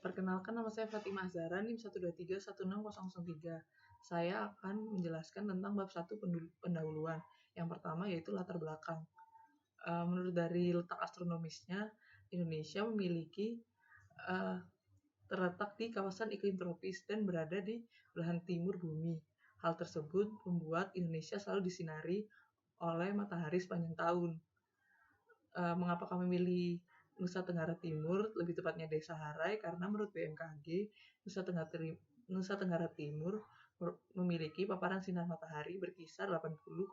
Perkenalkan, nama saya Fatimah Zahra, NIM 1231603. Saya akan menjelaskan tentang bab 1 pendahuluan. Yang pertama yaitu latar belakang. Menurut dari letak astronomisnya, Indonesia memiliki terletak di kawasan iklim tropis dan berada di belahan timur bumi. Hal tersebut membuat Indonesia selalu disinari oleh matahari sepanjang tahun. Mengapa kami memilih Nusa Tenggara Timur, lebih tepatnya Desa Harai, karena menurut BMKG, Nusa Tenggara Timur memiliki paparan sinar matahari berkisar 80,07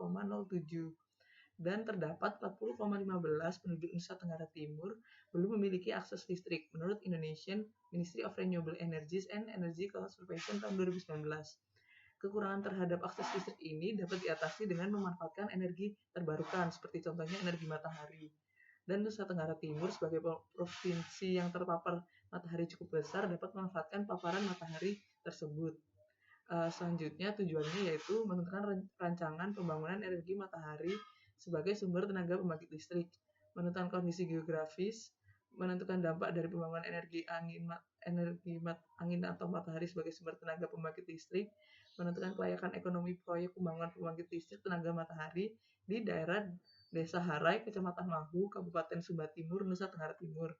dan terdapat 40,15 penduduk Nusa Tenggara Timur belum memiliki akses listrik menurut Indonesian Ministry of Renewable Energies and Energy Conservation tahun 2019. Kekurangan terhadap akses listrik ini dapat diatasi dengan memanfaatkan energi terbarukan, seperti contohnya energi matahari. Dan Nusa Tenggara Timur sebagai provinsi yang terpapar matahari cukup besar dapat memanfaatkan paparan matahari tersebut. Selanjutnya tujuannya yaitu menentukan rancangan pembangunan energi matahari sebagai sumber tenaga pembangkit listrik, menentukan kondisi geografis, menentukan dampak dari pembangunan energi angin atau matahari sebagai sumber tenaga pembangkit listrik, menentukan kelayakan ekonomi proyek pembangunan pembangkit listrik tenaga matahari di daerah Desa Harai, Kecamatan Mahu, Kabupaten Sumba Timur, Nusa Tenggara Timur.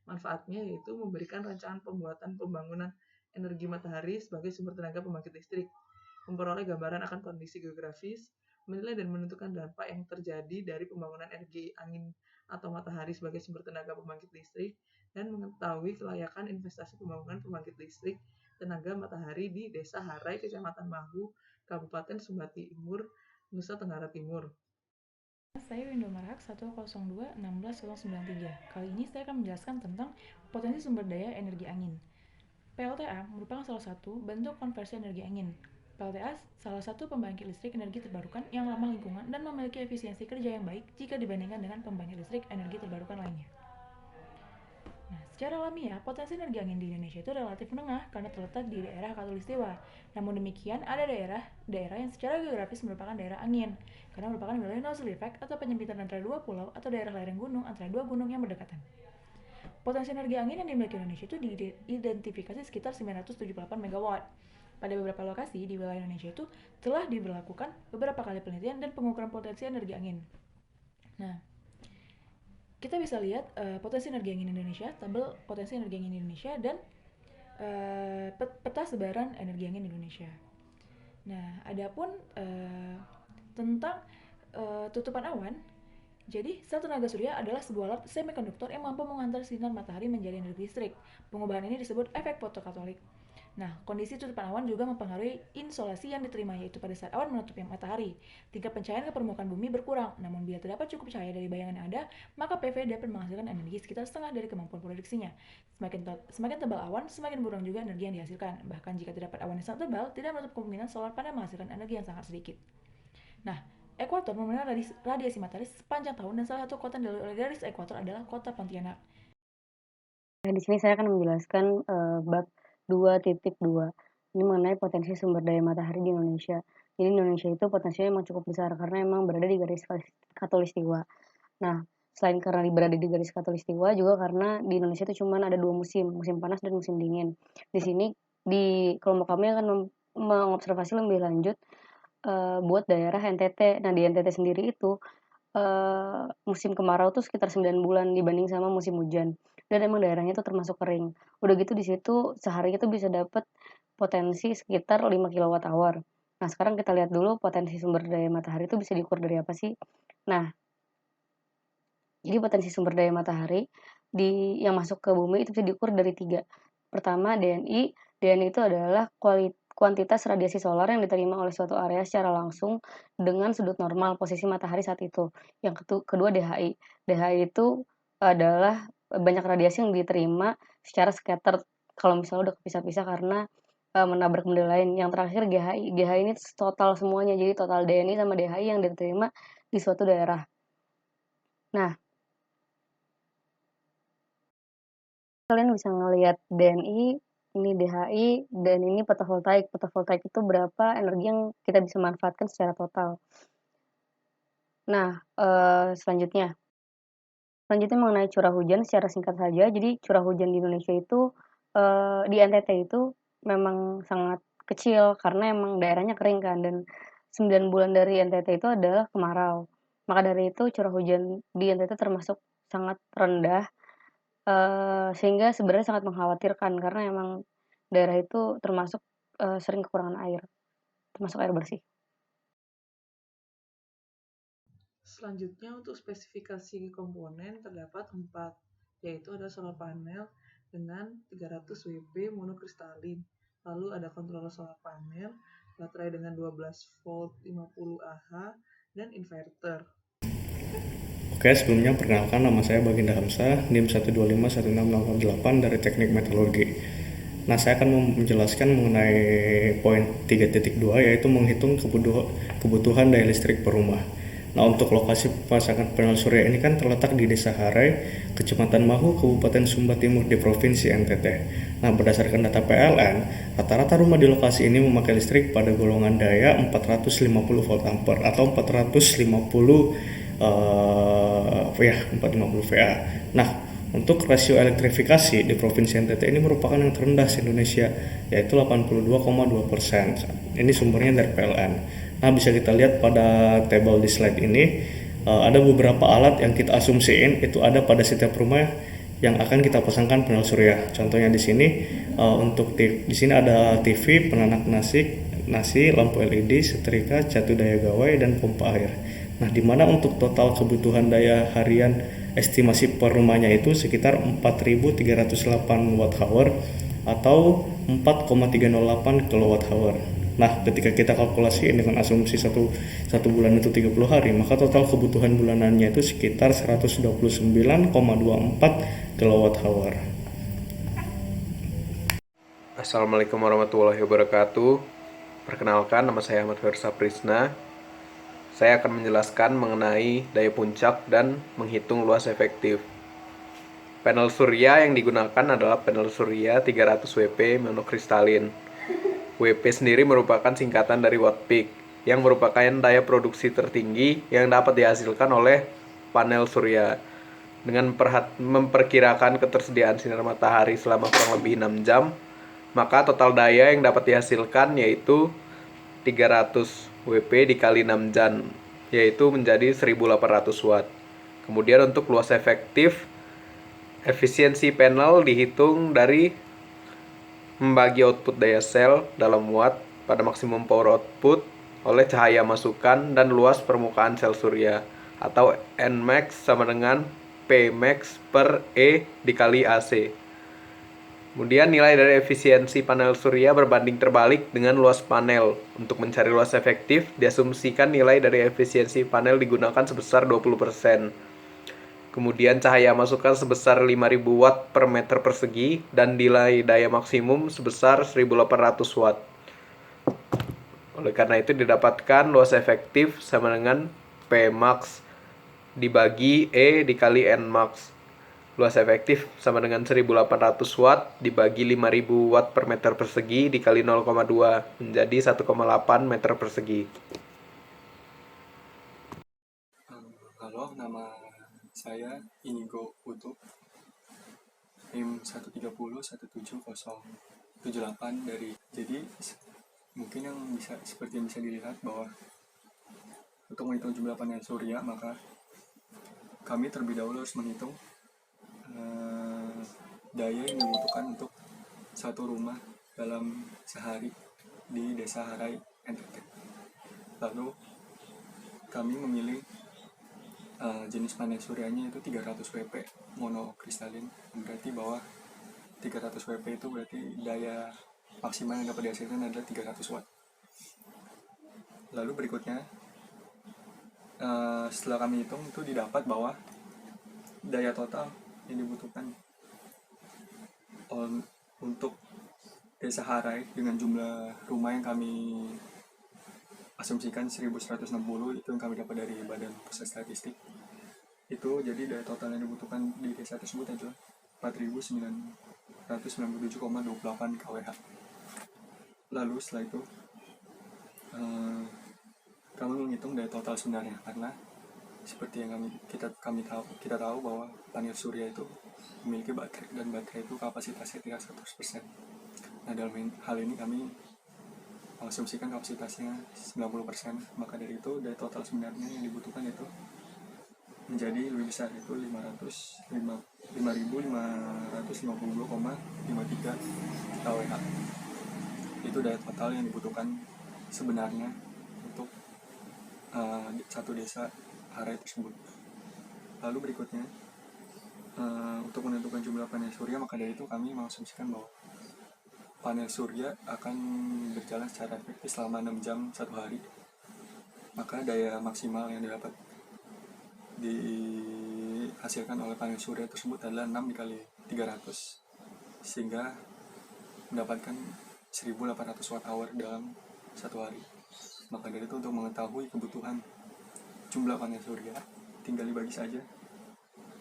Manfaatnya yaitu memberikan rancangan pembuatan pembangunan energi matahari sebagai sumber tenaga pembangkit listrik, memperoleh gambaran akan kondisi geografis, menilai dan menentukan dampak yang terjadi dari pembangunan energi angin atau matahari sebagai sumber tenaga pembangkit listrik, dan mengetahui kelayakan investasi pembangunan pembangkit listrik tenaga matahari di Desa Harai, Kecamatan Mahu, Kabupaten Sumba Timur, Nusa Tenggara Timur. Saya Windu Marhak 102-16-093. Kali ini saya akan menjelaskan tentang potensi sumber daya energi angin. PLTA merupakan salah satu bentuk konversi energi angin. PLTA salah satu pembangkit listrik energi terbarukan yang ramah lingkungan dan memiliki efisiensi kerja yang baik jika dibandingkan dengan pembangkit listrik energi terbarukan lainnya. Nah, secara alamiah, potensi energi angin di Indonesia itu relatif menengah karena terletak di daerah khatulistiwa. Namun demikian, ada daerah yang secara geografis merupakan daerah angin, karena merupakan wilayah nozzle effect atau penyempitan antara dua pulau atau daerah lereng gunung antara dua gunung yang berdekatan. Potensi energi angin yang dimiliki Indonesia itu diidentifikasi sekitar 978 MW. Pada beberapa lokasi di wilayah Indonesia itu telah diberlakukan beberapa kali penelitian dan pengukuran potensi energi angin. Nah, kita bisa lihat potensi energi angin Indonesia, tabel potensi energi angin Indonesia, dan peta sebaran energi angin Indonesia. Nah, adapun tentang tutupan awan, jadi sel tenaga surya adalah sebuah alat semikonduktor yang mampu mengantar sinar matahari menjadi energi listrik. Pengubahan ini disebut efek fotokatolik. Nah, kondisi tutupan awan juga mempengaruhi insolasi yang diterima, yaitu pada saat awan menutupi matahari, tingkat pencahayaan ke permukaan bumi berkurang. Namun bila terdapat cukup cahaya dari bayangan yang ada, maka PV dapat menghasilkan energi sekitar setengah dari kemampuan produksinya. Semakin tebal awan, semakin berkurang juga energi yang dihasilkan. Bahkan jika terdapat awan yang sangat tebal, tidak menutup kemungkinan solar panel menghasilkan energi yang sangat sedikit. Nah, ekuator memenuhi radiasi matahari sepanjang tahun, dan salah satu kota yang dilalui oleh garis ekuator adalah kota Pontianak. Nah, di sini saya akan menjelaskan bab 2.2. Ini mengenai potensi sumber daya matahari di Indonesia. Jadi Indonesia itu potensinya memang cukup besar karena memang berada di garis khatulistiwa. Nah, selain karena berada di garis khatulistiwa, juga karena di Indonesia itu cuma ada 2 musim, musim panas dan musim dingin. Di sini di kelompok kami akan mengobservasi lebih lanjut buat daerah NTT. Nah, di NTT sendiri itu musim kemarau tuh sekitar 9 bulan dibanding sama musim hujan. Dan emang daerahnya tuh termasuk kering. Udah gitu di situ seharinya tuh bisa dapat potensi sekitar 5 kWh. Nah, sekarang kita lihat dulu potensi sumber daya matahari itu bisa diukur dari apa sih? Nah, jadi potensi sumber daya matahari yang masuk ke bumi itu bisa diukur dari 3. Pertama, DNI. DNI itu adalah kuantitas radiasi solar yang diterima oleh suatu area secara langsung dengan sudut normal posisi matahari saat itu. Yang kedua, DHI. DHI itu adalah banyak radiasi yang diterima secara scatter kalau misalnya udah kepisah-pisah karena menabrak benda lain. Yang terakhir, GHI. GHI ini total semuanya, jadi total DNI sama DHI yang diterima di suatu daerah. Nah, kalian bisa ngelihat DNI, ini DHI, dan ini fotovoltaik. Fotovoltaik itu berapa energi yang kita bisa manfaatkan secara total. Nah, selanjutnya mengenai curah hujan secara singkat saja. Jadi curah hujan di Indonesia itu di NTT itu memang sangat kecil karena emang daerahnya kering kan, dan 9 bulan dari NTT itu adalah kemarau. Maka dari itu curah hujan di NTT termasuk sangat rendah, sehingga sebenarnya sangat mengkhawatirkan karena emang daerah itu termasuk, sering kekurangan air, termasuk air bersih. Selanjutnya untuk spesifikasi komponen terdapat 4, yaitu ada solar panel dengan 300 WP monokristalin, lalu ada controller solar panel, baterai dengan 12 volt 50 Ah, dan inverter. Oke, sebelumnya perkenalkan nama saya Baginda Hamzah, NIM 1251688 dari Teknik Metalurgi. Nah, saya akan menjelaskan mengenai poin 3.2, yaitu menghitung kebutuhan daya listrik per rumah. Nah, untuk lokasi pemasangan panel surya ini kan terletak di Desa Harai, Kecamatan Mahu, Kabupaten Sumba Timur di Provinsi NTT. Nah, berdasarkan data PLN, rata-rata rumah di lokasi ini memakai listrik pada golongan daya 450 volt ampere atau 450 450 VA. Nah, untuk rasio elektrifikasi di Provinsi NTT ini merupakan yang terendah di Indonesia, yaitu 82,2%. Ini sumbernya dari PLN. Nah, bisa kita lihat pada tabel di slide ini, ada beberapa alat yang kita asumsiin itu ada pada setiap rumah yang akan kita pasangkan panel surya. Contohnya di sini, untuk di sini ada TV, penanak nasi, lampu LED, setrika, catu daya gawai, dan pompa air. Nah, di mana untuk total kebutuhan daya harian estimasi per rumahnya itu sekitar 4.308 Wh atau 4,308 kWh. Nah, ketika kita kalkulasi dengan asumsi satu bulan itu 30 hari, maka total kebutuhan bulanannya itu sekitar 129,24 kWh. Assalamualaikum warahmatullahi wabarakatuh. Perkenalkan, nama saya Ahmad Versa Prisna. Saya akan menjelaskan mengenai daya puncak dan menghitung luas efektif. Panel surya yang digunakan adalah panel surya 300 WP monokristalin. WP sendiri merupakan singkatan dari watt peak, yang merupakan daya produksi tertinggi yang dapat dihasilkan oleh panel surya. Dengan memperkirakan ketersediaan sinar matahari selama kurang lebih 6 jam, maka total daya yang dapat dihasilkan yaitu 300 WP dikali 6 jam, yaitu menjadi 1800 watt. Kemudian untuk luas efektif, efisiensi panel dihitung dari membagi output daya sel dalam watt pada maksimum power output oleh cahaya masukan dan luas permukaan sel surya, atau Nmax sama dengan Pmax per E dikali AC. Kemudian nilai dari efisiensi panel surya berbanding terbalik dengan luas panel. Untuk mencari luas efektif, diasumsikan nilai dari efisiensi panel digunakan sebesar 20%. Kemudian cahaya masukan sebesar 5.000 watt per meter persegi dan nilai daya maksimum sebesar 1.800 watt. Oleh karena itu didapatkan luas efektif sama dengan Pmax dibagi E dikali Nmax. Luas efektif sama dengan 1.800 watt dibagi 5.000 watt per meter persegi dikali 0,2 menjadi 1,8 meter persegi. Halo, nama saya Inigo Putu, NIM 1301778 dari. Jadi mungkin seperti yang bisa dilihat bahwa untuk menghitung jumlah panel surya, maka kami terlebih dahulu harus menghitung daya yang dibutuhkan untuk satu rumah dalam sehari di Desa Harai, NTT. Lalu kami memilih jenis panel suryanya itu 300 WP monokristalin. Berarti bahwa 300 WP itu berarti daya maksimal yang dapat dihasilkan adalah 300 watt. Lalu berikutnya, setelah kami hitung, itu didapat bahwa daya total yang dibutuhkan untuk Desa Harai dengan jumlah rumah yang kami asumsikan 1160, itu yang kami dapat dari Badan Pusat Statistik. Itu jadi daya total yang dibutuhkan di desa tersebut adalah 4.997,28 kWh. Lalu setelah itu kami menghitung daya total sebenarnya, karena seperti yang kita tahu bahwa panel surya itu memiliki baterai, dan baterai itu kapasitasnya tidak 100%. Nah, dalam hal ini kami mengasumsikan kapasitasnya 90%, maka dari itu daya total sebenarnya yang dibutuhkan itu menjadi lebih besar, yaitu 5.552,53 kWh. Itu daya total yang dibutuhkan sebenarnya untuk satu desa Harai tersebut. Lalu berikutnya, untuk menentukan jumlah panel surya, maka dari itu kami mengasumsikan bahwa panel surya akan berjalan secara efektif selama 6 jam satu hari. Maka daya maksimal yang dihasilkan oleh panel surya tersebut adalah 6 dikali 300, sehingga mendapatkan 1.800 watt-hour dalam satu hari. Maka dari itu, untuk mengetahui kebutuhan jumlah panel surya, tinggal dibagi saja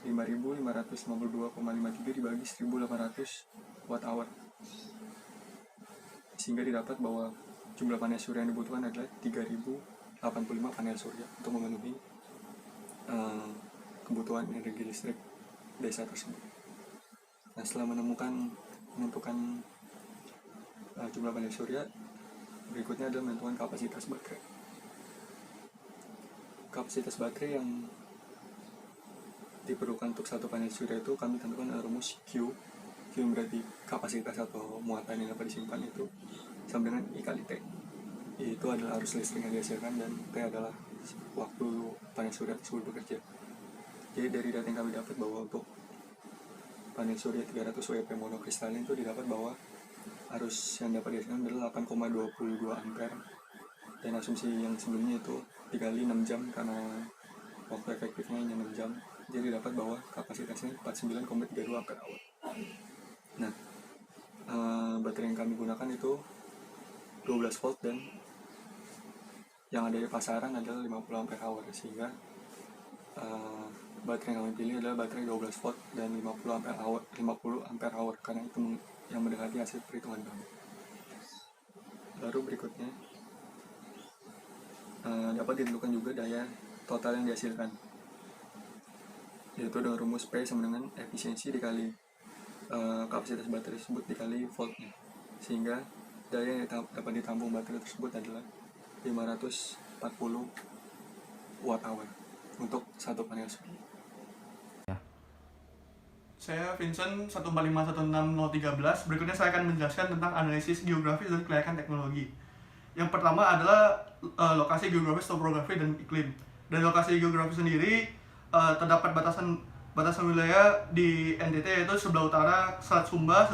5.552,53 dibagi 1.800 watt-hour, sehingga didapat bahwa jumlah panel surya yang dibutuhkan adalah 3.085 panel surya untuk memenuhi kebutuhan energi listrik desa tersebut. Nah, setelah menentukan jumlah panel surya, berikutnya adalah menentukan kapasitas baterai. Kapasitas baterai yang diperlukan untuk satu panel surya itu kami tentukan dalam rumus Q. Q berarti kapasitas atau muatan yang dapat disimpan, itu sama dengan I kali T. Itu adalah arus listrik yang dihasilkan, dan T adalah waktu panel surya tersebut bekerja. Jadi dari data yang kami dapat bahwa untuk panel surya 300 WP monokristalin itu didapat bahwa arus yang dapat dihasilkan adalah 8,22 ampere, dan asumsi yang sebelumnya itu dikali 6 jam karena waktu efektifnya hanya 6 jam, jadi dapat bahwa kapasitasnya 49,32 ampere hour. Nah, baterai yang kami gunakan itu 12 volt, dan yang ada di pasaran adalah 50 ampere hour, sehingga baterai yang kami pilih adalah baterai 12 volt dan 50 ampere hour karena itu yang mendekati hasil perhitungan kami. Lalu berikutnya, dapat ditentukan juga daya total yang dihasilkan, yaitu dengan rumus P sama dengan efisiensi dikali kapasitas baterai tersebut dikali voltnya, sehingga daya yang dapat ditampung baterai tersebut adalah 540 watt-hour untuk satu panel surya. Saya Vincent 1451613. Berikutnya saya akan menjelaskan tentang analisis geografis dan kelayakan teknologi. Yang pertama adalah lokasi geografis, topografi, dan iklim. Dari lokasi geografis sendiri terdapat batasan wilayah di NTT, yaitu sebelah utara Selat Sumba,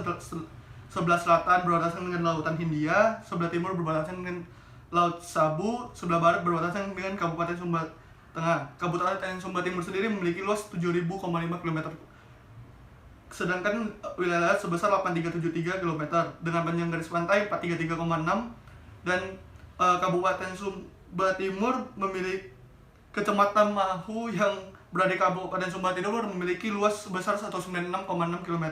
sebelah selatan berbatasan dengan Lautan Hindia, sebelah timur berbatasan dengan Laut Sabu, sebelah barat berbatasan dengan Kabupaten Sumba Tengah. Kabupaten Sumba Timur sendiri memiliki luas 7.000,5 km, sedangkan wilayah sebesar 8.373 km dengan panjang garis pantai 433,6, dan Kabupaten Sumba Timur memiliki Kecamatan Mahu yang berada di Kabupaten Sumba Timur memiliki luas sebesar 196,6 km.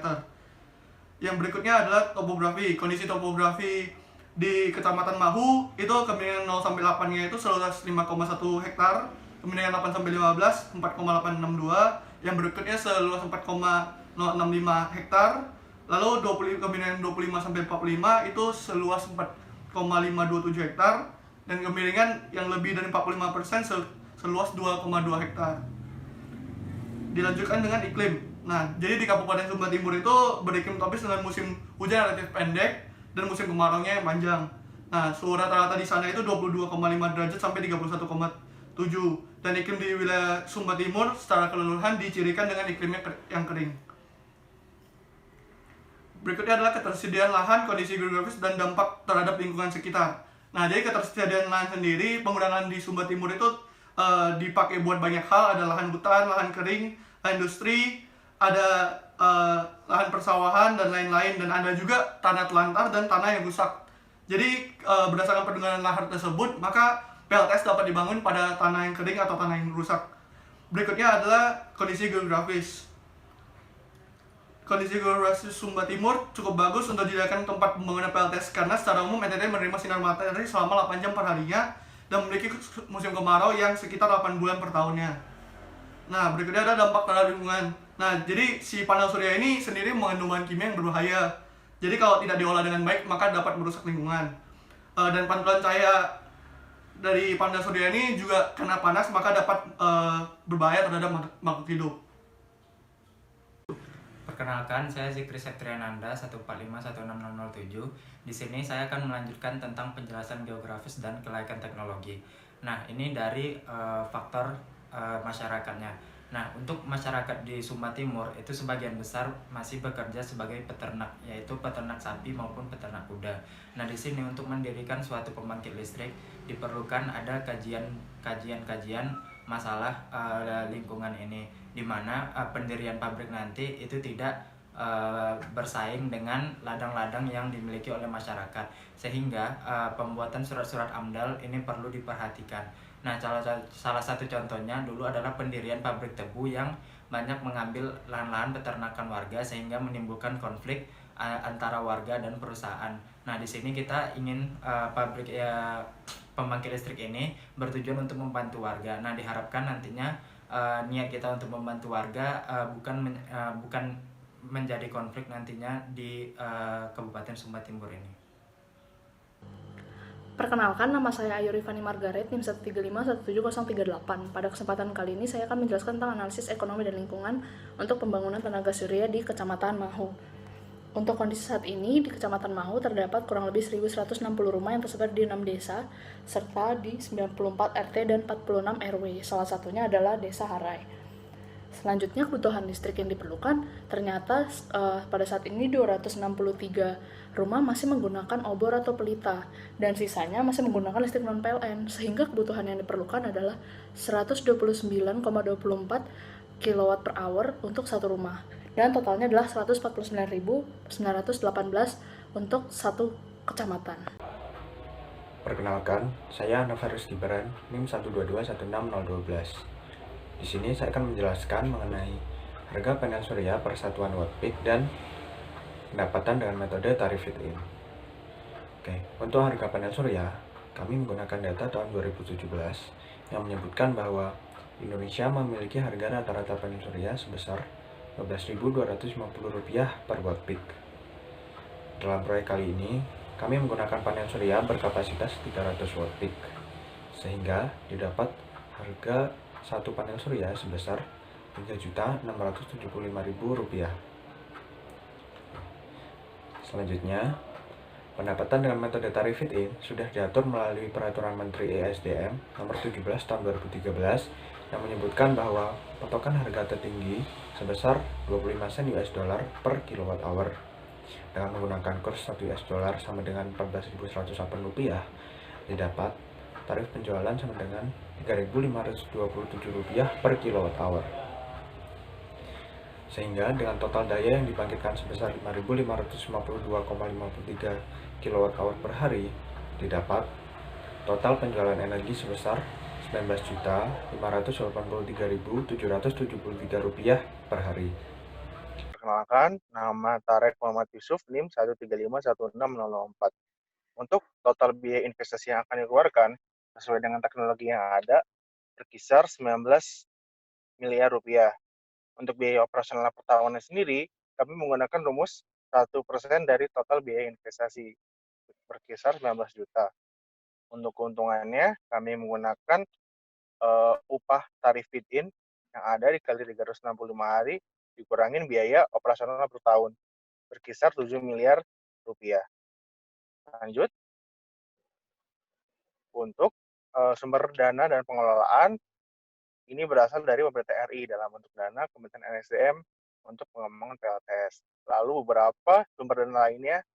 Yang berikutnya adalah topografi. Kondisi topografi di Kecamatan Mahu itu kemiringan 0-8-nya itu seluas 5,1 hektar, kemiringan 8-15 4,862, yang berikutnya seluas 4,065 hektar, lalu kemiringan 25-45 itu seluas 4,527 hektar, dan kemiringan yang lebih dari 45% seluas 2,2 hektar. Dilanjutkan dengan iklim. Nah, jadi di Kabupaten Sumba Timur itu beriklim tropis dengan musim hujan relatif pendek dan musim kemaraunya yang panjang. Nah, suhu rata-rata di sana itu 22,5 derajat sampai 31,7. Dan iklim di wilayah Sumba Timur secara keseluruhan dicirikan dengan iklimnya yang kering. Berikutnya adalah ketersediaan lahan, kondisi geografis, dan dampak terhadap lingkungan sekitar. Nah, jadi ketersediaan lahan sendiri, penggunaan lahan di Sumba Timur itu dipakai buat banyak hal. Ada lahan hutan, lahan kering, lahan industri, ada lahan persawahan, dan lain-lain. Dan ada juga tanah telantar dan tanah yang rusak. Jadi berdasarkan pergunaan lahan tersebut, maka PLTS dapat dibangun pada tanah yang kering atau tanah yang rusak. Berikutnya adalah kondisi geografis. Kondisi geografis Sumba Timur cukup bagus untuk dijadikan tempat pembangunan PLTS karena secara umum NTT menerima sinar matahari selama 8 jam per harinya dan memiliki musim kemarau yang sekitar 8 bulan per tahunnya. Nah, berikutnya ada dampak terhadap lingkungan. Nah, jadi si panel surya ini sendiri mengandung bahan kimia yang berbahaya. Jadi kalau tidak diolah dengan baik, maka dapat merusak lingkungan. Dan pantulan cahaya dari panel surya ini juga kena panas, maka dapat berbahaya terhadap makhluk hidup. Perkenalkan, saya Zikri Septriananda 1451607. Di sini saya akan melanjutkan tentang penjelasan geografis dan kelayakan teknologi. Nah, ini dari faktor masyarakatnya. Nah, untuk masyarakat di Sumba Timur itu sebagian besar masih bekerja sebagai peternak, yaitu peternak sapi maupun peternak kuda. Nah, di sini untuk mendirikan suatu pembangkit listrik diperlukan ada kajian masalah lingkungan ini, di mana pendirian pabrik nanti itu tidak bersaing dengan ladang-ladang yang dimiliki oleh masyarakat, sehingga pembuatan surat-surat AMDAL ini perlu diperhatikan. Nah, salah satu contohnya dulu adalah pendirian pabrik tebu yang banyak mengambil lahan-lahan peternakan warga sehingga menimbulkan konflik antara warga dan perusahaan. Nah, di sini kita ingin pembangkit listrik ini bertujuan untuk membantu warga. Nah, diharapkan nantinya niat kita untuk membantu warga bukan menjadi konflik nantinya di Kabupaten Sumba Timur ini. Perkenalkan, nama saya Ayu Rifani Margaret, NIM 1351738. Pada kesempatan kali ini saya akan menjelaskan tentang analisis ekonomi dan lingkungan untuk pembangunan tenaga surya di Kecamatan Mahu. Untuk kondisi saat ini, di Kecamatan Mahu terdapat kurang lebih 1.160 rumah yang tersebar di 6 desa, serta di 94 RT dan 46 RW. Salah satunya adalah Desa Harai. Selanjutnya, kebutuhan listrik yang diperlukan ternyata pada saat ini 263 rumah masih menggunakan obor atau pelita, dan sisanya masih menggunakan listrik non-PLN, sehingga kebutuhan yang diperlukan adalah 129,24 kW per hour untuk satu rumah, dan totalnya adalah 149.918 untuk satu kecamatan. Perkenalkan, saya Navarus Gibran, NIM 1221612. Di sini saya akan menjelaskan mengenai harga panel surya per satuan watt peak dan pendapatan dengan metode tarif feed-in. Oke, untuk harga panel surya, kami menggunakan data tahun 2017 yang menyebutkan bahwa Indonesia memiliki harga rata-rata panel surya sebesar Rp12.250 per watt peak. Dalam proyek kali ini, kami menggunakan panel surya berkapasitas 300 watt peak, sehingga didapat harga satu panel surya sebesar Rp3.675.000. Selanjutnya, pendapatan dengan metode tarif feed-in sudah diatur melalui Peraturan Menteri ESDM Nomor 17 Tahun 2013 yang menyebutkan bahwa patokan harga tertinggi sebesar 25 sen US dollar per kilowatt hour. Dengan menggunakan kurs 1 US dollar sama dengan Rp14.108, didapat tarif penjualan sama dengan Rp3.527 per kilowatt hour. Sehingga dengan total daya yang dibangkitkan sebesar 5.552,53 kilowatt hour per hari, didapat total penjualan energi sebesar Rp19.583.773 per hari. Perkenalkan, nama Tarek Muhammad Yusuf, NIM 1351604. Untuk total biaya investasi yang akan dikeluarkan sesuai dengan teknologi yang ada berkisar 19 miliar rupiah. Untuk biaya operasional per tahunnya sendiri, kami menggunakan rumus 1% dari total biaya investasi berkisar 19 juta. Untuk keuntungannya, kami menggunakan upah tarif feed-in yang ada dikali 365 hari dikurangin biaya operasional per tahun berkisar 7 miliar rupiah. Lanjut, untuk sumber dana dan pengelolaan ini berasal dari pemerintah RI dalam bentuk dana Kementerian SDM untuk pengembangan PLTS. Lalu beberapa sumber dana lainnya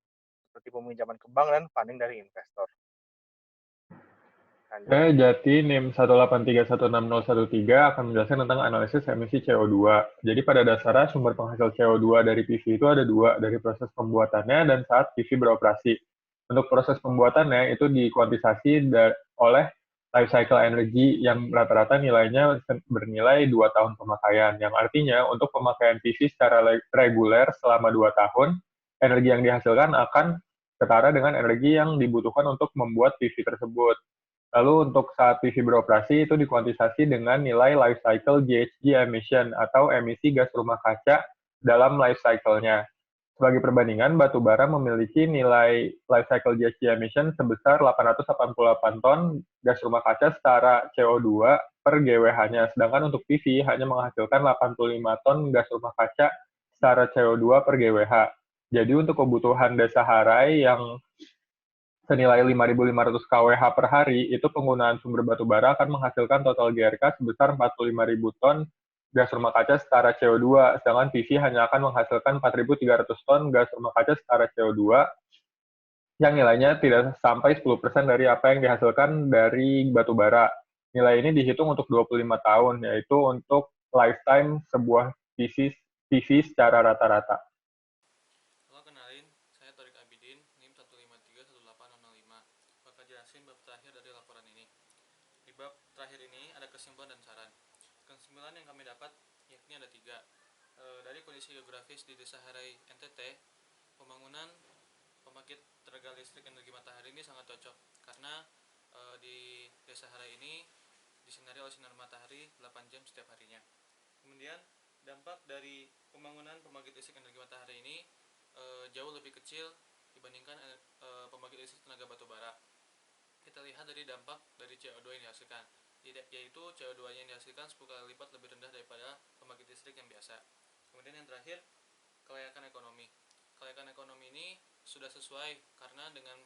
seperti peminjaman ke bank dan funding dari investor. Saya Jati, NIM 1831613 akan menjelaskan tentang analisis emisi CO2. Jadi pada dasarnya sumber penghasil CO2 dari PV itu ada dua, dari proses pembuatannya dan saat PV beroperasi. Untuk proses pembuatannya itu dikuantisasi oleh life cycle energy yang rata-rata nilainya bernilai 2 tahun pemakaian, yang artinya untuk pemakaian PV secara reguler selama 2 tahun, energi yang dihasilkan akan setara dengan energi yang dibutuhkan untuk membuat PV tersebut. Lalu untuk saat PV beroperasi itu dikuantisasi dengan nilai life cycle GHG emission atau emisi gas rumah kaca dalam life cycle-nya. Sebagai perbandingan, batu bara memiliki nilai life cycle GHG emission sebesar 888 ton gas rumah kaca setara CO2 per GWH-nya, sedangkan untuk PV hanya menghasilkan 85 ton gas rumah kaca setara CO2 per GWH. Jadi untuk kebutuhan desa Harai yang senilai 5.500 kWh per hari, itu penggunaan sumber batu bara akan menghasilkan total GRK sebesar 45.000 ton gas rumah kaca setara CO2, sedangkan PV hanya akan menghasilkan 4.300 ton gas rumah kaca setara CO2, yang nilainya tidak sampai 10% dari apa yang dihasilkan dari batu bara. Nilai ini dihitung untuk 25 tahun, yaitu untuk lifetime sebuah PV secara rata-rata. Halo, kenalin, saya Torik Abidin, NIM 1531805. Bakal jelasin bab terakhir dari laporan ini. Di bab terakhir ini ada kesimpulan dan saran. Kesimpulan yang kami dapat yakni ada 3. Dari kondisi geografis di Desa Harai NTT, pembangunan pembangkit tenaga listrik energi matahari ini sangat cocok karena di Desa Harai ini disinari oleh sinar matahari 8 jam setiap harinya. Kemudian dampak dari pembangunan pembangkit listrik energi matahari ini jauh lebih kecil dibandingkan pembangkit listrik tenaga batu bara. Kita lihat dari dampak dari CO2 yang dihasilkan, yaitu CO2 yang dihasilkan 10 kali lipat lebih rendah daripada pembangkit listrik yang biasa. Kemudian yang terakhir, kelayakan ekonomi. Kelayakan ekonomi ini sudah sesuai karena dengan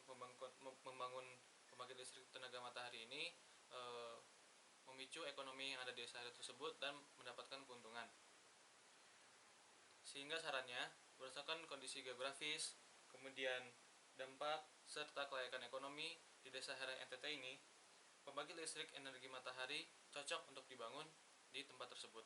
membangun pembangkit listrik tenaga matahari ini memicu ekonomi yang ada di desa tersebut dan mendapatkan keuntungan. Sehingga sarannya, berdasarkan kondisi geografis, kemudian dampak serta kelayakan ekonomi di Desa Harai NTT ini, pembangkit listrik energi matahari cocok untuk dibangun di tempat tersebut.